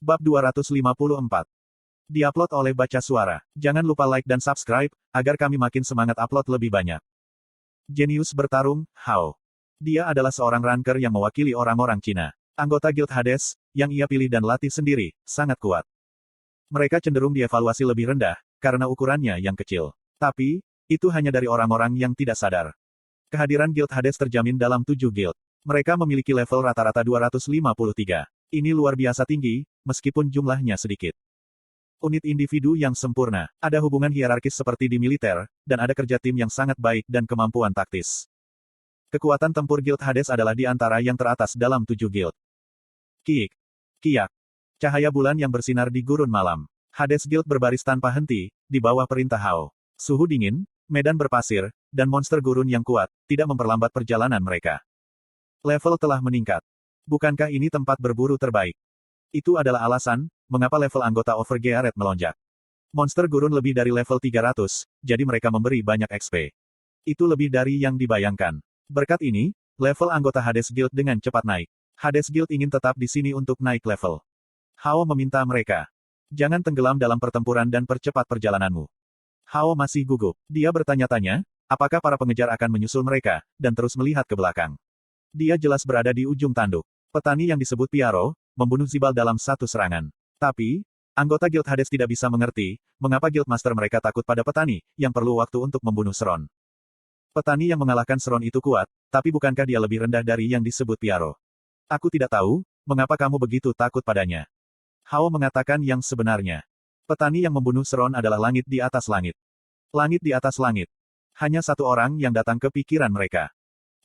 Bab 254. Diupload oleh Baca Suara. Jangan lupa like dan subscribe, agar kami makin semangat upload lebih banyak. Jenius bertarung, Hao. Dia adalah seorang ranker yang mewakili orang-orang Cina. Anggota Guild Hades, yang ia pilih dan latih sendiri, sangat kuat. Mereka cenderung dievaluasi lebih rendah, karena ukurannya yang kecil. Tapi, itu hanya dari orang-orang yang tidak sadar. Kehadiran Guild Hades terjamin dalam 7 guild. Mereka memiliki level rata-rata 253. Ini luar biasa tinggi, meskipun jumlahnya sedikit. Unit individu yang sempurna. Ada hubungan hierarkis seperti di militer, dan ada kerja tim yang sangat baik dan kemampuan taktis. Kekuatan tempur Guild Hades adalah di antara yang teratas dalam 7 guild. Kiik. Kiak. Cahaya bulan yang bersinar di gurun malam. Hades Guild berbaris tanpa henti, di bawah perintah Hao. Suhu dingin, medan berpasir, dan monster gurun yang kuat, tidak memperlambat perjalanan mereka. Level telah meningkat. Bukankah ini tempat berburu terbaik? Itu adalah alasan, mengapa level anggota Overgeared melonjak. Monster gurun lebih dari level 300, jadi mereka memberi banyak XP. Itu lebih dari yang dibayangkan. Berkat ini, level anggota Hades Guild dengan cepat naik. Hades Guild ingin tetap di sini untuk naik level. Hao meminta mereka. Jangan tenggelam dalam pertempuran dan percepat perjalananmu. Hao masih gugup. Dia bertanya-tanya, apakah para pengejar akan menyusul mereka, dan terus melihat ke belakang. Dia jelas berada di ujung tanduk. Petani yang disebut Piaro, membunuh Zibal dalam satu serangan. Tapi, anggota Guild Hades tidak bisa mengerti, mengapa Guild Master mereka takut pada petani, yang perlu waktu untuk membunuh Seron. Petani yang mengalahkan Seron itu kuat, tapi bukankah dia lebih rendah dari yang disebut Piaro? Aku tidak tahu, mengapa kamu begitu takut padanya. Hao mengatakan yang sebenarnya. Petani yang membunuh Seron adalah langit di atas langit. Langit di atas langit. Hanya satu orang yang datang ke pikiran mereka.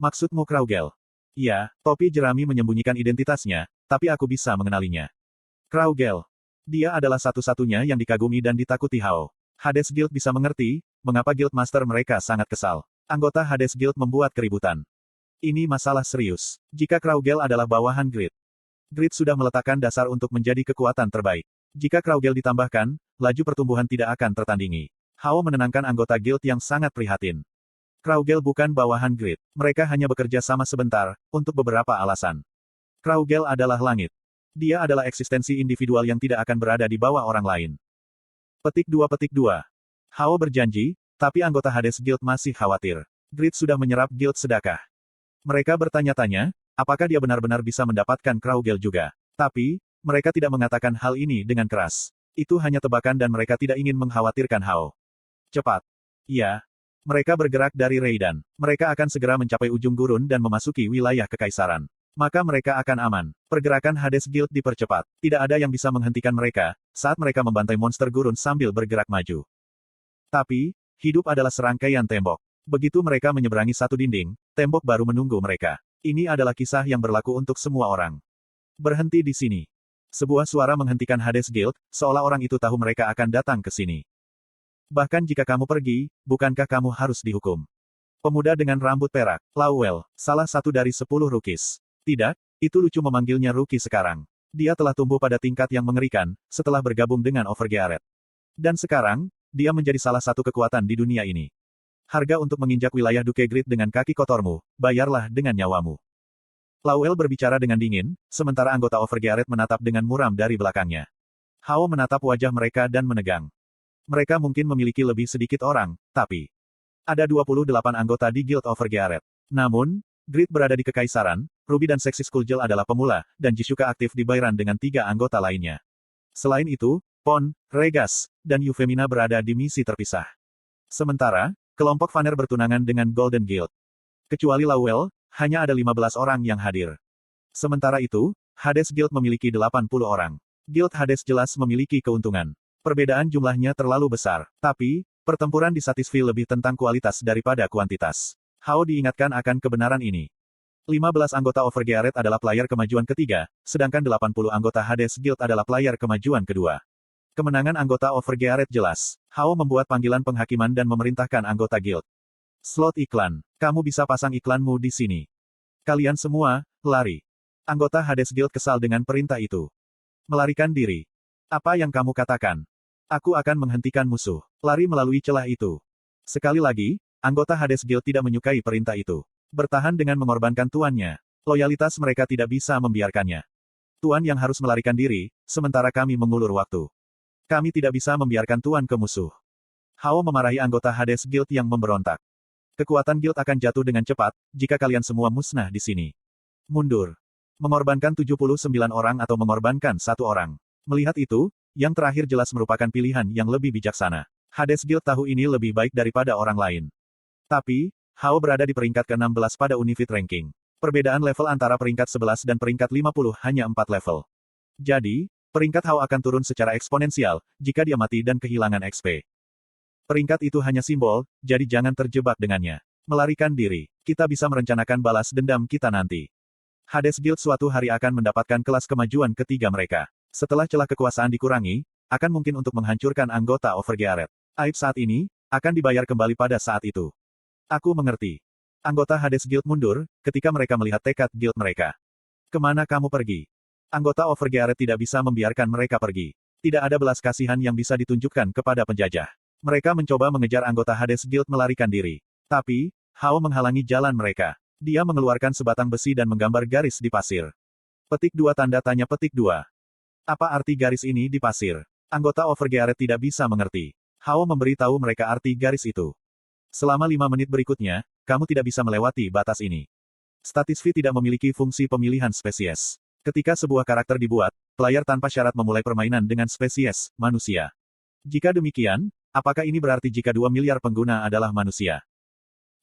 Maksudmu Kraugel? Ya, topi jerami menyembunyikan identitasnya, tapi aku bisa mengenalinya. Kraugel. Dia adalah satu-satunya yang dikagumi dan ditakuti Hao. Hades Guild bisa mengerti, mengapa Guild Master mereka sangat kesal. Anggota Hades Guild membuat keributan. Ini masalah serius. Jika Kraugel adalah bawahan Grid. Grid sudah meletakkan dasar untuk menjadi kekuatan terbaik. Jika Kraugel ditambahkan, laju pertumbuhan tidak akan tertandingi. Hao menenangkan anggota Guild yang sangat prihatin. Kraugel bukan bawahan Grid. Mereka hanya bekerja sama sebentar, untuk beberapa alasan. Kraugel adalah langit. Dia adalah eksistensi individual yang tidak akan berada di bawah orang lain. Petik 2. Hao berjanji, tapi anggota Hades Guild masih khawatir. Grid sudah menyerap Guild sedekah. Mereka bertanya-tanya, apakah dia benar-benar bisa mendapatkan Kraugel juga. Tapi, mereka tidak mengatakan hal ini dengan keras. Itu hanya tebakan dan mereka tidak ingin mengkhawatirkan Hao. Cepat. Iya. Mereka bergerak dari Reidan. Mereka akan segera mencapai ujung gurun dan memasuki wilayah kekaisaran. Maka mereka akan aman. Pergerakan Hades Guild dipercepat. Tidak ada yang bisa menghentikan mereka, saat mereka membantai monster gurun sambil bergerak maju. Tapi, hidup adalah serangkaian tembok. Begitu mereka menyeberangi satu dinding, tembok baru menunggu mereka. Ini adalah kisah yang berlaku untuk semua orang. Berhenti di sini. Sebuah suara menghentikan Hades Guild, seolah orang itu tahu mereka akan datang ke sini. Bahkan jika kamu pergi, bukankah kamu harus dihukum? Pemuda dengan rambut perak, Lowell, salah satu dari 10 rookies. Tidak, itu lucu memanggilnya rookie sekarang. Dia telah tumbuh pada tingkat yang mengerikan, setelah bergabung dengan Overgeared. Dan sekarang, dia menjadi salah satu kekuatan di dunia ini. Harga untuk menginjak wilayah Duke Grid dengan kaki kotormu, bayarlah dengan nyawamu. Lowell berbicara dengan dingin, sementara anggota Overgeared menatap dengan muram dari belakangnya. Hao menatap wajah mereka dan menegang. Mereka mungkin memiliki lebih sedikit orang, tapi ada 28 anggota di Guild Overgeared. Namun, Grid berada di Kekaisaran, Ruby dan Sexy Skullgel adalah pemula, dan Jisuka aktif di Bayran dengan 3 anggota lainnya. Selain itu, Pon, Regas, dan Euphemina berada di misi terpisah. Sementara, kelompok Vanner bertunangan dengan Golden Guild. Kecuali Lowell, hanya ada 15 orang yang hadir. Sementara itu, Hades Guild memiliki 80 orang. Guild Hades jelas memiliki keuntungan. Perbedaan jumlahnya terlalu besar, tapi, pertempuran di Satisfy lebih tentang kualitas daripada kuantitas. Hao diingatkan akan kebenaran ini. 15 anggota Overgeared adalah player kemajuan ketiga, sedangkan 80 anggota Hades Guild adalah player kemajuan kedua. Kemenangan anggota Overgeared jelas. Hao membuat panggilan penghakiman dan memerintahkan anggota Guild. Slot iklan. Kamu bisa pasang iklanmu di sini. Kalian semua, lari. Anggota Hades Guild kesal dengan perintah itu. Melarikan diri. Apa yang kamu katakan? Aku akan menghentikan musuh. Lari melalui celah itu. Sekali lagi, anggota Hades Guild tidak menyukai perintah itu. Bertahan dengan mengorbankan tuannya. Loyalitas mereka tidak bisa membiarkannya. Tuan yang harus melarikan diri, sementara kami mengulur waktu. Kami tidak bisa membiarkan Tuan ke musuh. Hao memarahi anggota Hades Guild yang memberontak. Kekuatan guild akan jatuh dengan cepat, jika kalian semua musnah di sini. Mundur. Mengorbankan 79 orang atau mengorbankan satu orang. Melihat itu, yang terakhir jelas merupakan pilihan yang lebih bijaksana. Hades Guild tahu ini lebih baik daripada orang lain. Tapi, Hao berada di peringkat ke-16 pada Unifit Ranking. Perbedaan level antara peringkat 11 dan peringkat 50 hanya 4 level. Jadi, peringkat Hao akan turun secara eksponensial, jika dia mati dan kehilangan XP. Peringkat itu hanya simbol, jadi jangan terjebak dengannya. Melarikan diri. Kita bisa merencanakan balas dendam kita nanti. Hades Guild suatu hari akan mendapatkan kelas kemajuan ketiga mereka. Setelah celah kekuasaan dikurangi, akan mungkin untuk menghancurkan anggota Overgearet. Aib saat ini, akan dibayar kembali pada saat itu. Aku mengerti. Anggota Hades Guild mundur, ketika mereka melihat tekad guild mereka. Kemana kamu pergi? Anggota Overgearet tidak bisa membiarkan mereka pergi. Tidak ada belas kasihan yang bisa ditunjukkan kepada penjajah. Mereka mencoba mengejar anggota Hades Guild melarikan diri. Tapi, Hao menghalangi jalan mereka. Dia mengeluarkan sebatang besi dan menggambar garis di pasir. Petik 2 tanda tanya petik 2. Apa arti garis ini di pasir? Anggota Overgearet tidak bisa mengerti. Hao memberi tahu mereka arti garis itu. Selama 5 menit berikutnya, kamu tidak bisa melewati batas ini. Statis V tidak memiliki fungsi pemilihan spesies. Ketika sebuah karakter dibuat, player tanpa syarat memulai permainan dengan spesies manusia. Jika demikian, apakah ini berarti jika 2 miliar pengguna adalah manusia?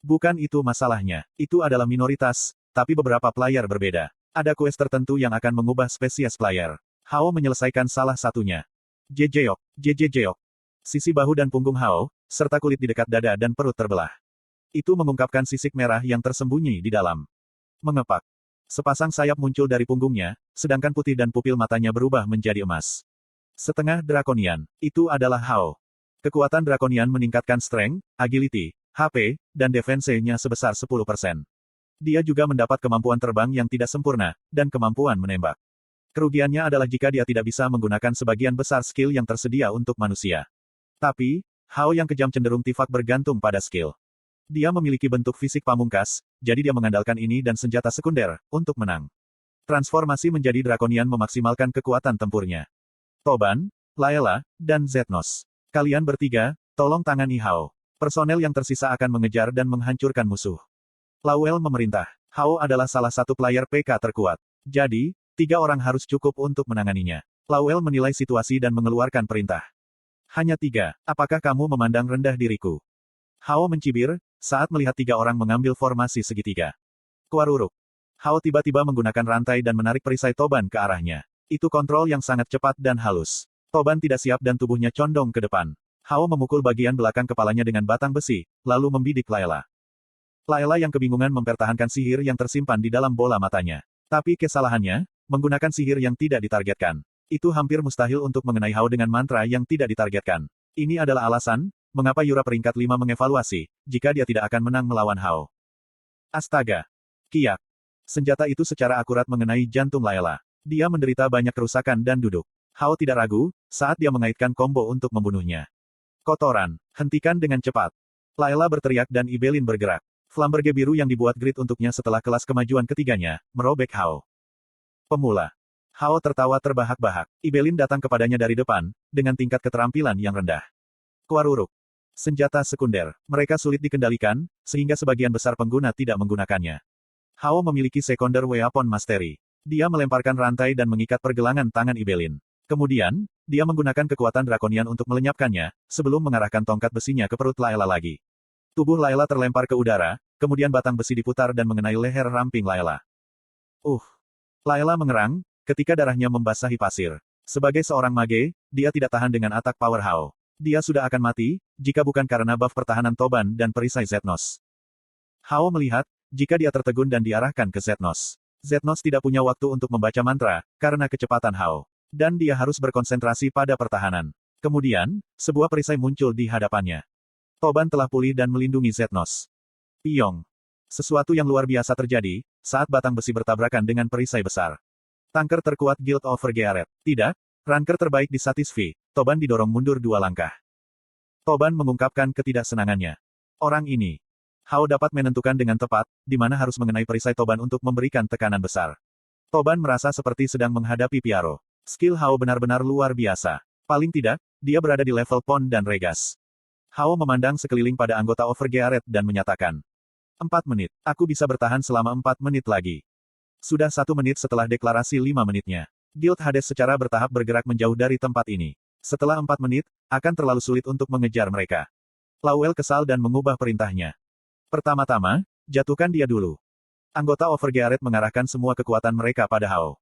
Bukan itu masalahnya. Itu adalah minoritas, tapi beberapa player berbeda. Ada quest tertentu yang akan mengubah spesies player. Hao menyelesaikan salah satunya. Jejejeok. Sisi bahu dan punggung Hao, serta kulit di dekat dada dan perut terbelah. Itu mengungkapkan sisik merah yang tersembunyi di dalam. Mengepak. Sepasang sayap muncul dari punggungnya, sedangkan putih dan pupil matanya berubah menjadi emas. Setengah Drakonian. Itu adalah Hao. Kekuatan Drakonian meningkatkan strength, agility, HP, dan defense-nya sebesar 10%. Dia juga mendapat kemampuan terbang yang tidak sempurna, dan kemampuan menembak. Kerugiannya adalah jika dia tidak bisa menggunakan sebagian besar skill yang tersedia untuk manusia. Tapi, Hao yang kejam cenderung tifak bergantung pada skill. Dia memiliki bentuk fisik pamungkas, jadi dia mengandalkan ini dan senjata sekunder, untuk menang. Transformasi menjadi Drakonian memaksimalkan kekuatan tempurnya. Toban, Layla, dan Zetnos. Kalian bertiga, tolong tangani Hao. Personel yang tersisa akan mengejar dan menghancurkan musuh. Lawel memerintah. Hao adalah salah satu player PK terkuat. Jadi, 3 orang harus cukup untuk menanganinya. Lawel menilai situasi dan mengeluarkan perintah. Hanya 3. Apakah kamu memandang rendah diriku? Hao mencibir, saat melihat 3 orang mengambil formasi segitiga. Kuaruruk. Hao tiba-tiba menggunakan rantai dan menarik perisai Toban ke arahnya. Itu kontrol yang sangat cepat dan halus. Toban tidak siap dan tubuhnya condong ke depan. Hao memukul bagian belakang kepalanya dengan batang besi, lalu membidik Layla. Layla yang kebingungan mempertahankan sihir yang tersimpan di dalam bola matanya. Tapi kesalahannya, menggunakan sihir yang tidak ditargetkan. Itu hampir mustahil untuk mengenai Hao dengan mantra yang tidak ditargetkan. Ini adalah alasan, mengapa Yura peringkat 5 mengevaluasi, jika dia tidak akan menang melawan Hao. Astaga. Kiak. Senjata itu secara akurat mengenai jantung Layla. Dia menderita banyak kerusakan dan duduk. Hao tidak ragu, saat dia mengaitkan combo untuk membunuhnya. Kotoran. Hentikan dengan cepat. Layla berteriak dan Ibelin bergerak. Flamberge biru yang dibuat grid untuknya setelah kelas kemajuan ketiganya, merobek Hao. Pemula. Hao tertawa terbahak-bahak. Ibelin datang kepadanya dari depan, dengan tingkat keterampilan yang rendah. Kuaruruk. Senjata sekunder. Mereka sulit dikendalikan, sehingga sebagian besar pengguna tidak menggunakannya. Hao memiliki secondary weapon mastery. Dia melemparkan rantai dan mengikat pergelangan tangan Ibelin. Kemudian, dia menggunakan kekuatan Drakonian untuk melenyapkannya, sebelum mengarahkan tongkat besinya ke perut Layla lagi. Tubuh Layla terlempar ke udara, kemudian batang besi diputar dan mengenai leher ramping Layla. Layla mengerang, ketika darahnya membasahi pasir. Sebagai seorang mage, dia tidak tahan dengan atak power Hao. Dia sudah akan mati, jika bukan karena buff pertahanan Toban dan perisai Zetnos. Hao melihat, jika dia tertegun dan diarahkan ke Zetnos. Zetnos tidak punya waktu untuk membaca mantra, karena kecepatan Hao. Dan dia harus berkonsentrasi pada pertahanan. Kemudian, sebuah perisai muncul di hadapannya. Toban telah pulih dan melindungi Zetnos. Piong. Sesuatu yang luar biasa terjadi, saat batang besi bertabrakan dengan perisai besar. Tanker terkuat Guild Overgearet. Tidak, ranker terbaik di Statis V. Toban didorong mundur 2 langkah. Toban mengungkapkan ketidaksenangannya. Orang ini. Hao dapat menentukan dengan tepat, di mana harus mengenai perisai Toban untuk memberikan tekanan besar. Toban merasa seperti sedang menghadapi Piaro. Skill Hao benar-benar luar biasa. Paling tidak, dia berada di level Pon dan Regas. Hao memandang sekeliling pada anggota Overgearet dan menyatakan, 4 menit. Aku bisa bertahan selama 4 menit lagi. Sudah 1 menit setelah deklarasi 5 menitnya. Guild Hades secara bertahap bergerak menjauh dari tempat ini. Setelah 4 menit, akan terlalu sulit untuk mengejar mereka. Lawel kesal dan mengubah perintahnya. Pertama-tama, jatuhkan dia dulu. Anggota Overgearet mengarahkan semua kekuatan mereka pada Hao.